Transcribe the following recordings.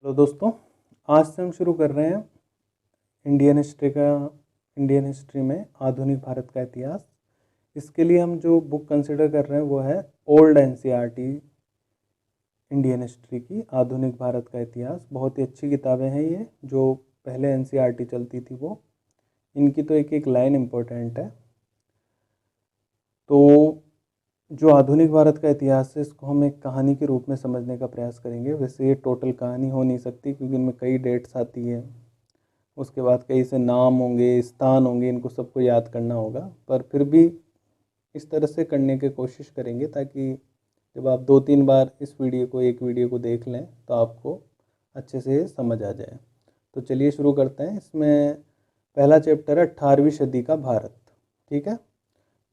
तो दोस्तों, आज से हम शुरू कर रहे हैं इंडियन हिस्ट्री में आधुनिक भारत का इतिहास। इसके लिए हम जो बुक कंसिडर कर रहे हैं वो है ओल्ड एनसीईआरटी इंडियन हिस्ट्री की आधुनिक भारत का इतिहास। बहुत ही अच्छी किताबें हैं ये, जो पहले एनसीईआरटी चलती थी वो। इनकी तो एक एक लाइन इम्पोर्टेंट है। तो जो आधुनिक भारत का इतिहास है, इसको हम एक कहानी के रूप में समझने का प्रयास करेंगे। वैसे ये टोटल कहानी हो नहीं सकती, क्योंकि इनमें कई डेट्स आती है, उसके बाद कई से नाम होंगे, स्थान होंगे, इनको सबको याद करना होगा। पर फिर भी इस तरह से करने की कोशिश करेंगे ताकि जब आप 2-3 बार इस एक वीडियो को देख लें तो आपको अच्छे से समझ आ जाए। तो चलिए शुरू करते हैं। इसमें पहला चैप्टर है 18वीं सदी का भारत। ठीक है,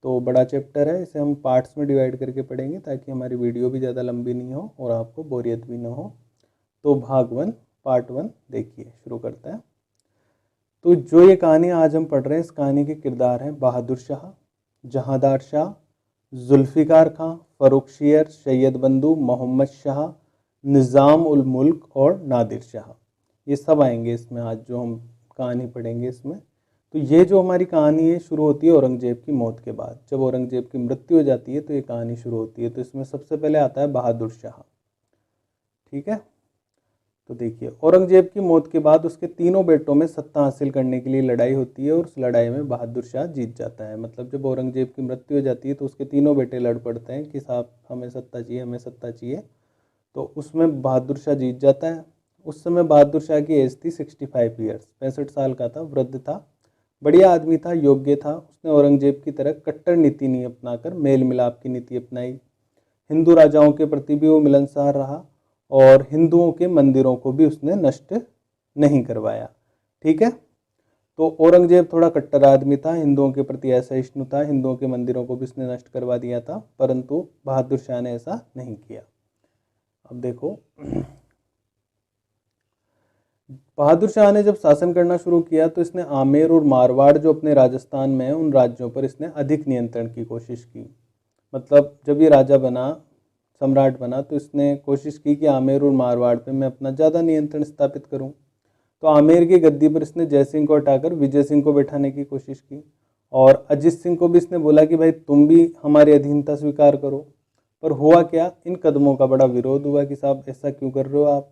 तो बड़ा चैप्टर है, इसे हम पार्ट्स में डिवाइड करके पढ़ेंगे ताकि हमारी वीडियो भी ज़्यादा लंबी नहीं हो और आपको बोरियत भी ना हो। तो भाग 1 पार्ट 1 देखिए, शुरू करते हैं। तो जो ये कहानी आज हम पढ़ रहे हैं, इस कहानी के किरदार हैं बहादुर शाह, जहांदार शाह, जुल्फ़िकार खां, फ़र्रुखशियर, सैयद बंधु, मोहम्मद शाह, निज़ाम उल मुल्क और नादिर शाह। ये सब आएंगे इसमें आज जो हम कहानी पढ़ेंगे इसमें। तो ये जो हमारी कहानी है शुरू होती है औरंगजेब की मौत के बाद। जब औरंगजेब की मृत्यु हो जाती है तो ये कहानी शुरू होती है। तो इसमें सबसे पहले आता है बहादुर शाह। ठीक है, तो देखिए, औरंगजेब की मौत के बाद उसके तीनों बेटों में सत्ता हासिल करने के लिए लड़ाई होती है और उस लड़ाई में बहादुर शाह जीत जाता है। मतलब जब औरंगजेब की मृत्यु हो जाती है तो उसके तीनों बेटे लड़ पड़ते हैं कि साहब हमें सत्ता चाहिए, हमें सत्ता चाहिए। तो उसमें बहादुर शाह जीत जाता है। उस समय बहादुर शाह की एज थी 65 ईयर्स, 65 साल का था, वृद्ध था, बढ़िया आदमी था, योग्य था। उसने औरंगजेब की तरह कट्टर नीति नहीं अपनाकर मेल मिलाप की नीति अपनाई। हिंदू राजाओं के प्रति भी वो मिलनसार रहा और हिंदुओं के मंदिरों को भी उसने नष्ट नहीं करवाया। ठीक है, तो औरंगजेब थोड़ा कट्टर आदमी था, हिंदुओं के प्रति असहिष्णु था, हिंदुओं के मंदिरों को भी उसने नष्ट करवा दिया था, परंतु बहादुर शाह ने ऐसा नहीं किया। अब देखो, बहादुर शाह ने जब शासन करना शुरू किया तो इसने आमेर और मारवाड़ जो अपने राजस्थान में है, उन राज्यों पर इसने अधिक नियंत्रण की कोशिश की। मतलब जब ये राजा बना, सम्राट बना, तो इसने कोशिश की कि आमेर और मारवाड़ पे मैं अपना ज़्यादा नियंत्रण स्थापित करूं। तो आमेर की गद्दी पर इसने जय सिंह को हटाकर विजय सिंह को बैठाने की कोशिश की और अजीत सिंह को भी इसने बोला कि भाई तुम भी हमारी अधीनता स्वीकार करो। पर हुआ क्या, इन कदमों का बड़ा विरोध हुआ कि साहब ऐसा क्यों कर रहे हो आप।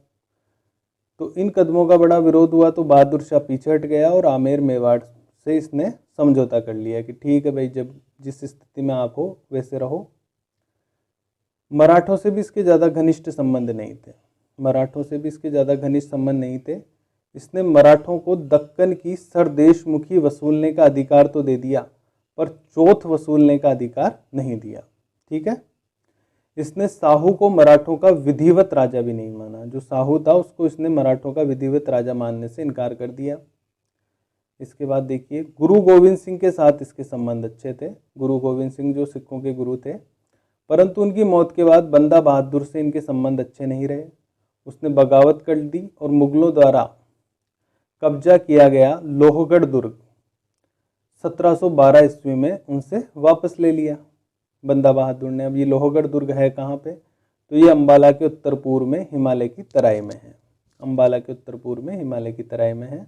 तो इन कदमों का बड़ा विरोध हुआ तो बहादुर शाह पीछे हट गया और आमेर मेवाड़ से इसने समझौता कर लिया कि ठीक है भाई, जब जिस स्थिति में आप हो वैसे रहो। मराठों से भी इसके ज़्यादा घनिष्ठ संबंध नहीं थे, मराठों से भी इसके ज़्यादा घनिष्ठ संबंध नहीं थे। इसने मराठों को दक्कन की सरदेशमुखी वसूलने का अधिकार तो दे दिया, पर चौथ वसूलने का अधिकार नहीं दिया। ठीक है, इसने साहू को मराठों का विधिवत राजा भी नहीं माना। जो साहू था उसको इसने मराठों का विधिवत राजा मानने से इनकार कर दिया। इसके बाद देखिए, गुरु गोविंद सिंह के साथ इसके संबंध अच्छे थे। गुरु गोविंद सिंह जो सिखों के गुरु थे, परंतु उनकी मौत के बाद बंदा बहादुर से इनके संबंध अच्छे नहीं रहे। उसने बगावत कर दी और मुगलों द्वारा कब्जा किया गया लोहगढ़ दुर्ग 1712 ईस्वी में उनसे वापस ले लिया बंदा बहादुर ने। अब ये लोहगढ़ दुर्ग है कहाँ पे, तो ये अंबाला के उत्तर पूर्व में हिमालय की तराई में है। अंबाला के उत्तर पूर्व में हिमालय की तराई में है।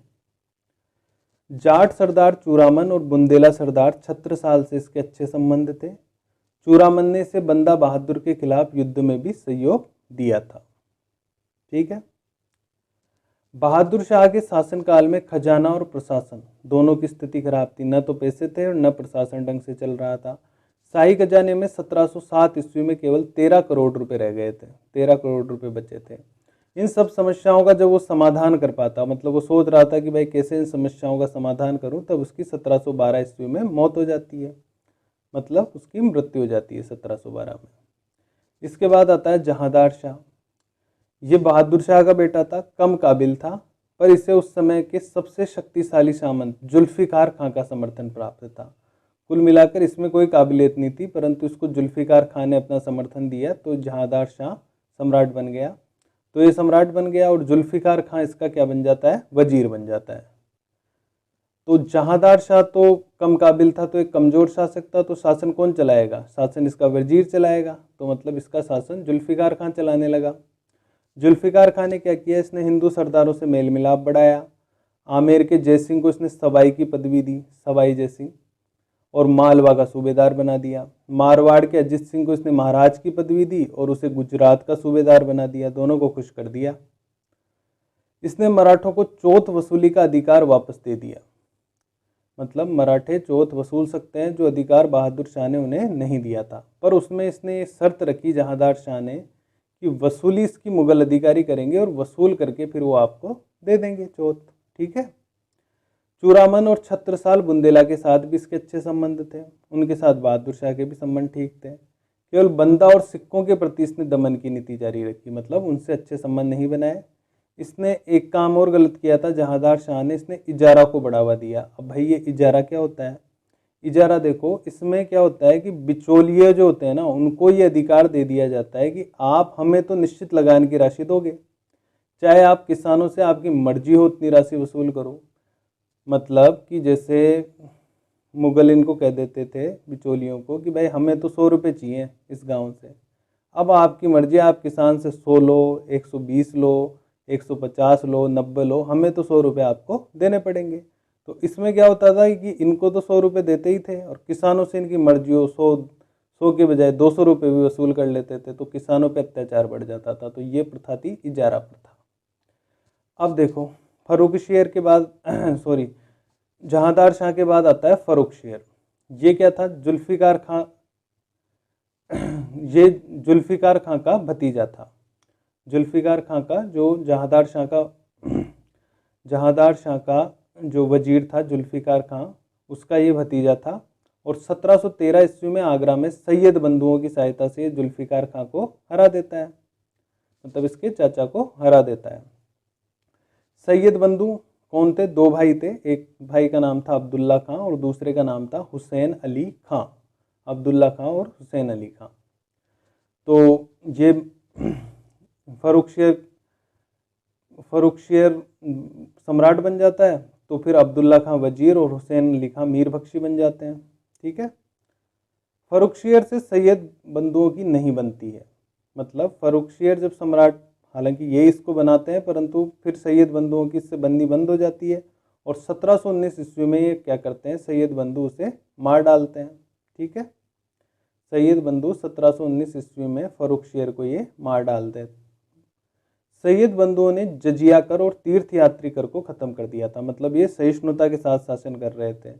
जाट सरदार चूरामन और बुंदेला सरदार छत्रसाल से इसके अच्छे संबंध थे। चूरामन ने इसे बंदा बहादुर के खिलाफ युद्ध में भी सहयोग दिया था। ठीक है, बहादुर शाह के शासनकाल में खजाना और प्रशासन दोनों की स्थिति खराब थी। न तो पैसे थे और न प्रशासन ढंग से चल रहा था। शाही खजाने में 1707 ईस्वी में केवल 13 करोड़ रुपए रह गए थे, 13 करोड़ रुपए बचे थे। इन सब समस्याओं का जब वो समाधान कर पाता, मतलब वो सोच रहा था कि भाई कैसे इन समस्याओं का समाधान करूं, तब उसकी 1712 ईस्वी में मौत हो जाती है। मतलब उसकी मृत्यु हो जाती है 1712 में। इसके बाद आता है जहांदार शाह। ये बहादुर शाह का बेटा था, कम काबिल था, पर इसे उस समय के सबसे शक्तिशाली सामंत जुल्फ़िकार खां का समर्थन प्राप्त था। कुल मिलाकर इसमें कोई काबिलियत नहीं थी, परंतु इसको जुल्फ़िकार खां ने अपना समर्थन दिया तो जहांदार शाह सम्राट बन गया। तो ये सम्राट बन गया और जुल्फ़िकार खां इसका क्या बन जाता है, वजीर बन जाता है। तो जहांदार शाह तो कम काबिल था, तो एक कमजोर शासक था, तो शासन कौन चलाएगा, शासन इसका वजीर चलाएगा। तो मतलब इसका शासन जुल्फ़िकार खां चलाने लगा। जुल्फिकार खान ने क्या किया, इसने हिंदू सरदारों से मेल मिलाप बढ़ाया। आमेर के जयसिंह को इसने सवाई की पदवी दी, सवाई जयसिंह, और मालवा का सूबेदार बना दिया। मारवाड़ के अजित सिंह को इसने महाराज की पदवी दी और उसे गुजरात का सूबेदार बना दिया, दोनों को खुश कर दिया। इसने मराठों को चौथ वसूली का अधिकार वापस दे दिया, मतलब मराठे चौथ वसूल सकते हैं, जो अधिकार बहादुर शाह ने उन्हें नहीं दिया था। पर उसमें इसने ये शर्त रखी जहांदार शाह ने कि वसूली इसकी मुगल अधिकारी करेंगे और वसूल करके फिर वो आपको दे देंगे चौथ। ठीक है। चूरामन और छत्रसाल बुंदेला के साथ भी इसके अच्छे संबंध थे, उनके साथ बहादुर शाह के भी संबंध ठीक थे। केवल बंदा और सिक्कों के प्रति इसने दमन की नीति जारी रखी, मतलब उनसे अच्छे संबंध नहीं बनाए। इसने एक काम और गलत किया था जहांदार शाह ने, इसने इजारा को बढ़ावा दिया। अब भाई ये इजारा क्या होता है, इजारा देखो इसमें क्या होता है कि बिचौलिए जो होते हैं ना, उनको ये अधिकार दे दिया जाता है कि आप हमें तो निश्चित लगान की राशि दोगे, चाहे आप किसानों से आपकी मर्जी हो उतनी राशि वसूल करो। मतलब कि जैसे मुगल इनको कह देते थे बिचौलियों को कि भाई हमें तो 100 रुपये चाहिए इस गांव से, अब आपकी मर्जी, आप किसान से 100 लो, 120 लो, 150 लो, 90 लो, हमें तो 100 रुपये आपको देने पड़ेंगे। तो इसमें क्या होता था कि इनको तो 100 रुपये देते ही थे और किसानों से इनकी मर्जी हो 100 के बजाय 200 रुपये भी वसूल कर लेते थे, तो किसानों पे अत्याचार बढ़ जाता था। तो ये प्रथा थी इजारा प्रथा। अब देखो फर्रुखशियर के बाद सॉरी जहांदार शाह के बाद आता है फर्रुखशियर। ये क्या था, जुल्फिकार खां ये जुल्फिकार खां का भतीजा था। जुल्फिकार खां का जो जहांदार शाह का जो वजीर था जुल्फिकार खां, उसका ये भतीजा था। और 1713 ईस्वी में आगरा में सैयद बंधुओं की सहायता से जुल्फिकार खां को हरा देता है, मतलब इसके चाचा को हरा देता है। सैयद बंधु कौन थे, दो भाई थे, एक भाई का नाम था अब्दुल्ला खां और दूसरे का नाम था हुसैन अली खां। अब्दुल्ला खां और हुसैन अली खां। तो ये फर्रुखशियर सम्राट बन जाता है, तो फिर अब्दुल्ला खां वजीर और हुसैन अली खां मीर बख्शी बन जाते हैं। ठीक है। फर्रुखशियर से सैयद बंधुओं की नहीं बनती है, मतलब फर्रुखशियर जब सम्राट, हालांकि ये इसको बनाते हैं, परंतु फिर सैयद बंधुओं की इससे बंदी बंद हो जाती है और 1719 ईस्वी में ये क्या करते हैं, सैयद बंधु उसे मार डालते हैं। ठीक है। सैयद बंधु 1719 ईस्वी में फर्रुखशियर को ये मार डालते हैं। सैयद बंधुओं ने जजिया कर और तीर्थ यात्री कर को खत्म कर दिया था, मतलब ये सहिष्णुता के साथ शासन कर रहे थे।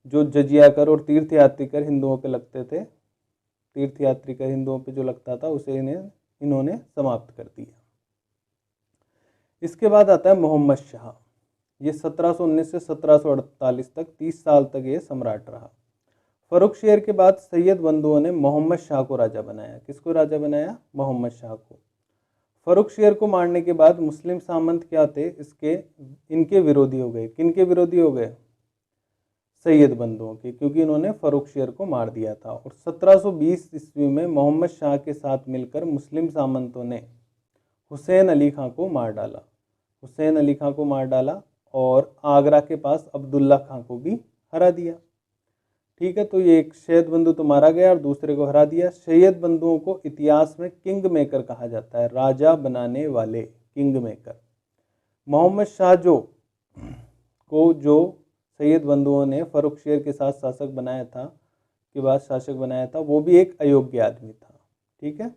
जो जजिया कर और तीर्थ यात्री कर हिंदुओं पे लगते थे, तीर्थ यात्री कर हिंदुओं पे जो लगता था उसे इन्होंने समाप्त कर दिया। इसके बाद आता है मोहम्मद शाह। ये 1719 से 1748 तक 30 साल तक ये सम्राट रहा। फर्रुखशियर के बाद सैयद बंधुओं ने मोहम्मद शाह को राजा बनाया। किसको राजा बनाया, मोहम्मद शाह को। फर्रुखशियर को मारने के बाद मुस्लिम सामंत क्या थे, इनके विरोधी हो गए। किनके विरोधी हो गए, सैयद बंधुओं के, क्योंकि इन्होंने फर्रुखशियर को मार दिया था। और 1720 ईस्वी में मोहम्मद शाह के साथ मिलकर मुस्लिम सामंतों ने हुसैन अली खां को मार डाला। हुसैन अली खां को मार डाला और आगरा के पास अब्दुल्ला खां को भी हरा दिया। ठीक है। तो ये एक सैयद बंधु तो मारा गया और दूसरे को हरा दिया। सैयद बंधुओं को इतिहास में किंग मेकर कहा जाता है, राजा बनाने वाले, किंग मेकर। मोहम्मद शाह जो सैयद बंधुओं ने फर्रुखशियर के साथ शासक बनाया था, वो भी एक अयोग्य आदमी था। ठीक है।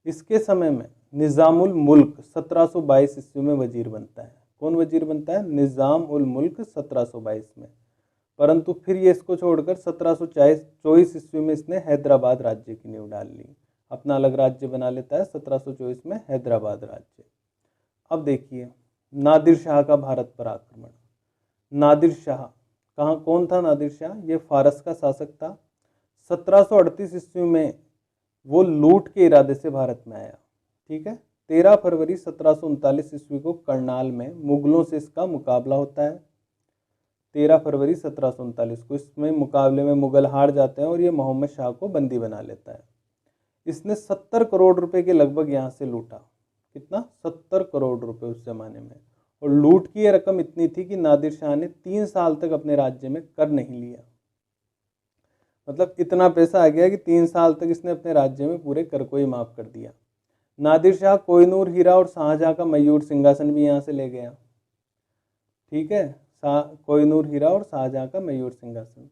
इसके समय में निज़ामुल मुल्क 1722 ईस्वी में वजीर बनता है। कौन वजीर बनता है, निज़ाम उल मुल्क 1722 में। परंतु फिर ये इसको छोड़कर 1724 ईस्वी में इसने हैदराबाद राज्य की नींव डाल ली, अपना अलग राज्य बना लेता है 1724 में, हैदराबाद राज्य। अब देखिए नादिर शाह का भारत पर आक्रमण। नादिर शाह कौन था, नादिर शाह ये फारस का शासक था। 1738 ईस्वी में वो लूट के इरादे से भारत में आया। ठीक है। 13 फरवरी 1739 ईस्वी को करनाल में मुगलों से इसका मुकाबला होता है। 13 फरवरी 1739 को इसमें मुकाबले में मुगल हार जाते हैं और ये मोहम्मद शाह को बंदी बना लेता है। इसने 70 करोड़ रुपए के लगभग यहाँ से लूटा। कितना, 70 करोड़ रुपए उस जमाने में। और लूट की ये रकम इतनी थी कि नादिर शाह ने 3 साल तक अपने राज्य में कर नहीं लिया। मतलब इतना पैसा आ गया कि 3 साल तक इसने अपने राज्य में पूरे कर को ही माफ कर दिया। नादिर शाह कोहिनूर हीरा और शाहजहाँ का मयूर सिंहासन भी यहाँ से ले गया। ठीक है, कोहिनूर हीरा और शाहजहाँ का मयूर सिंहासन।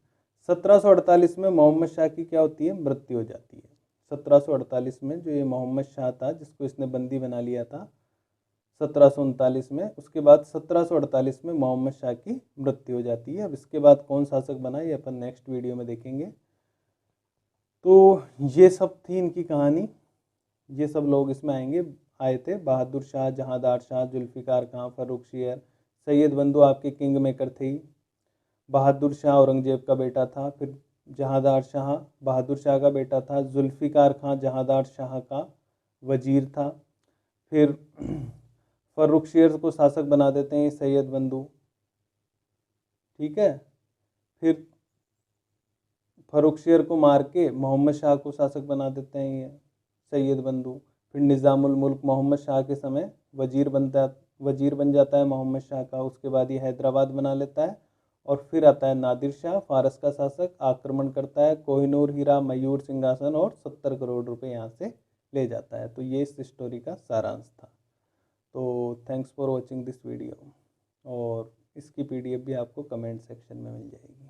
1748 में मोहम्मद शाह की क्या होती है, मृत्यु हो जाती है। 1748 में जो ये मोहम्मद शाह था जिसको इसने बंदी बना लिया था 1739 में, उसके बाद 1748 में मोहम्मद शाह की मृत्यु हो जाती है। अब इसके बाद कौन शासक बना ये अपन नेक्स्ट वीडियो में देखेंगे। तो ये सब थी इनकी कहानी, ये सब लोग इसमें आए थे। बहादुर शाह, जहांदार शाह, जुल्फ़िकार खां, फ़र्रुख़शियर, सैयद बंधु आपके किंग मेकर थे। बहादुर शाह औरंगजेब का बेटा था। फिर जहांदार शाह बहादुर शाह का बेटा था। जुल्फ़िकार खां जहांदार शाह का वजीर था। फिर फ़र्रुख़शियर को शासक बना देते हैं सैयद बंधु। ठीक है, फिर फ़र्रुख़शियर को मार के मोहम्मद शाह को शासक बना देते हैं ये सैयद बंधु। फिर निज़ामुल मुल्क मोहम्मद शाह के समय वजीर बन जाता है मोहम्मद शाह का। उसके बाद ये हैदराबाद बना लेता है। और फिर आता है नादिर शाह, फारस का शासक, आक्रमण करता है, कोहिनूर हीरा, मयूर सिंहासन और 70 करोड़ रुपए यहाँ से ले जाता है। तो ये इस स्टोरी का सारांश था। तो thanks for watching this video, और इसकी PDF भी आपको कमेंट सेक्शन में मिल जाएगी।